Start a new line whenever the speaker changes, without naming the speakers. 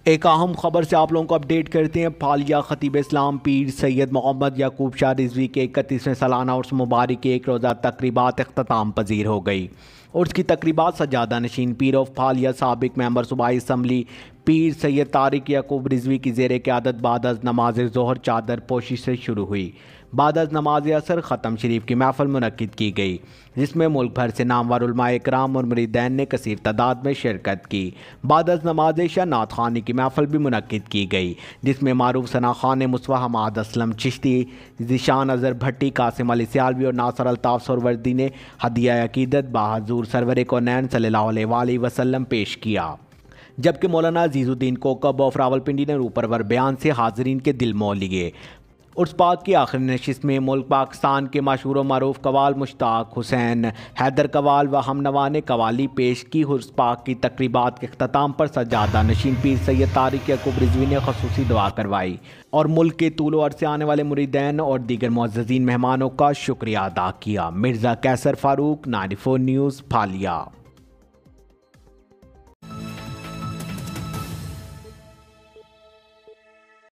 एक अहम खबर से आप लोगों को अपडेट करते हैं। फालिया खतीब इस्लाम पीर सैयद मोहम्मद याकूब शाह रिजवी के 31वें सालाना उर्स मुबारक की एक रोज़ा तकरीबात अख्ताम पजीर हो गई। उर्स की तकरीबात सज्जादा नशीन पीर ऑफ फालिया साबिक मेंबर सूबाई असम्बली पीर सैयद तारिक याकूब रिजवी की ज़ेर क़यादत बाद अज़ नमाज ज़ोहर चादर पोशी से शुरू हुई। बाद अज़ नमाज असर ख़त्म शरीफ की महफ़िल मुनक़्क़िद की गई, जिसमें मुल्क भर से नामवर उलमाए इकराम और मुरीदैन ने कसीर तादाद में शिरकत की। बाद अज़ नमाज इशा नात ख़ानी की महफ़िल भी मुनक़्क़िद की गई, जिसमें मारूफ सना खान मुस्वा हमाद असलम चिश्ती, ज़ीशान अज़हर भट्टी, कासिम अली सियालवी और नासर अल्ताफ़ सोहरवर्दी ने हदिया अक़ीदत बाहज़ूर सरवर कौनैन सल्लल्लाहु अलैहि वसल्लम पेश किया, जबकि मौलाना अज़ीज़ुद्दीन कोकब ऑफ रावलपिंडी ने रूपरवर बयान से हाज़रीन के दिल मोह लिए। उर्स पाक की आखिरी नशिस्त में मुल्क पाकिस्तान के मशहूर व मारूफ कवाल मुश्ताक हुसैन हैदर कवाल व हमनवा ने कवाली पेश की। उर्स पाक की तकरीबात के अख्ताम पर सज्जादा नशीन पीर सैयद तारिक याकूब रिजवी ने खसूसी दुआ करवाई और मुल्क के तूलो अर्ज़ से आने वाले मुरीदैन और दीगर मुअज़्ज़ज़ीन मेहमानों का शुक्रिया अदा किया। मिर्ज़ा कैसर फ़ारूक, 94 न्यूज़, फालिया।